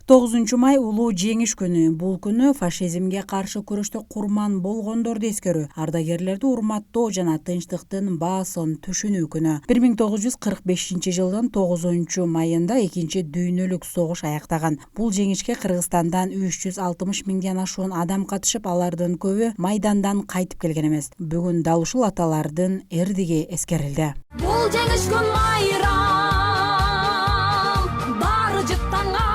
9 май улуу жеңиш күнү. Бул күнү фашизмге каршы күрөштө курман болгондорду эскерүү, ардагерлерди урматтоо жана тынчтыктын баасын түшүнүү күнү. 1945-жылдын 9 майында экинчи дүйнөлүк согуш аяктаган. Бул жеңишке Кыргызстандан 360 миңден ашуун адам катышып, алардын көбү майдандан кайтып келген эмес. Бүгүн дал ушул аталардын эрдиги эскерилди. Бул жеңиш күн майрам баары жыттанга.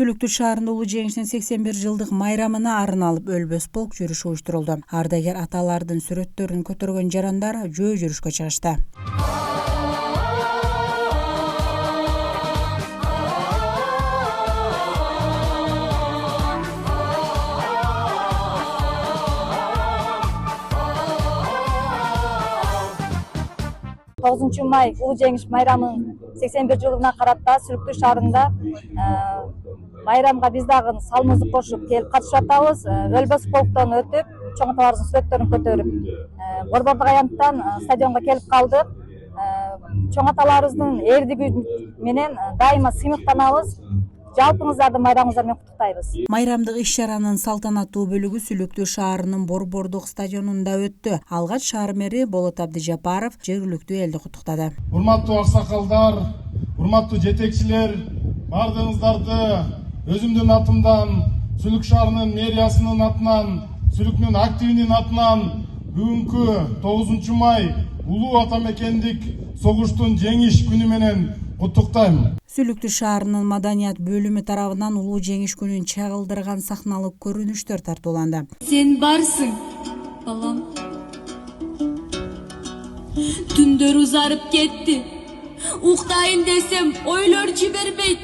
Сүлүктү шаарында улуу жеңиштин 81 жылдык майрамына арналып өлбөс полк жүрүшү уюштурулду. Ардагер аталардын сүрөттөрүн көтөргөн жарандар жөө жүрүшкө чыгышты. 9 май улуу жеңиш майрамынын 81 жылдыгына карата Сүлүктүү шаарында майрамга биз дагы салымыбызды кошуп келип катышып атабыз. Өлбөс полктон өтүп, чоң аталардын сүрөттөрүн көтөрүп, Борбордук аянттан стадионго келип калдык. Чоң аталарыбыздын эрдиги менен дайыма сыймыктанабыз. Жалпыңыздарды майрамыңыздар менен куттуктайбыз. Майрамдык иш-чаранын салтанаттуу бөлүгү Сүлүктүү шаарынын Борбордук стадионунда өттү. Алгач шаар мэри Болот Абдыжапаров жергиликтүү элди куттуктады. Урматтуу аксакалдар, урматтуу жетекчилер, бардыгыңыздарды өзүмдүн атымдан, Сүлүк шаарынын мэриясынын атынан, Сүлүктүн активинин атынан бүгүнкү 9 май улуу атамекендик согуштун жеңиш күнү менен куттуктайм. Сүлүктүү шаарынын маданият бөлүмү тарабынан улуу жеңиш күнүн чагылдырган сахналык көрүнүштөр тартууланды. Сен барсың, балам. Түндөр узарып кетти. Уктайын десем, ойлор жибербейт.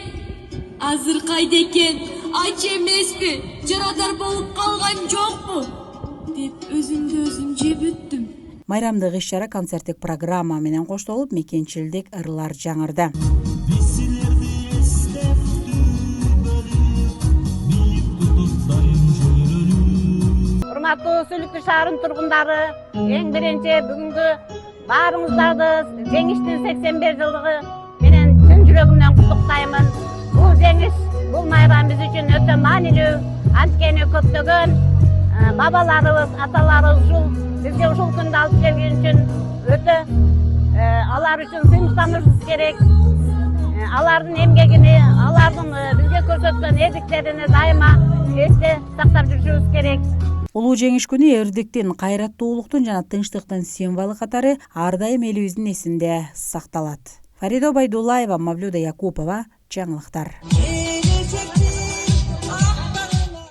Азыр кайда экен? Ач эмеспи? Жарадар болуп калган жокпу? Деп өзүмдү өзүм жеп өттүм. Майрамдык иш-чара концерттик программа менен коштолуп, мекенчилдик ырлар жаңырды. Урматтуу Сүлүктүү шаарынын тургундары, эң биринчи бүгүнкү баарыңыздарды жеңиштин 81 жылдыгы менен чын жүрөгүмдөн куттуктаймын. Бул жеңиш, бул майрам биз үчүн өтө маанилүү. Анткени көптөгөн бабаларыбыз, аталарыбыз бизге ушул күндү алып келген үчүн өтө алар үчүн сыймыктанышыбыз керек. Алардын эмгегини, алардын бизге көрсөткөн эдиктерини дайыма эсте сактап жүрүшүбүз керек. Улуу жеңиш күнү эрдиктин, кайраттуулуктун жана тынчтыктын символу катары ар дайым элибиздин эсинде сакталат. Фаридо Байдуллаева, Мавлюда Якупова, жаңылыктар.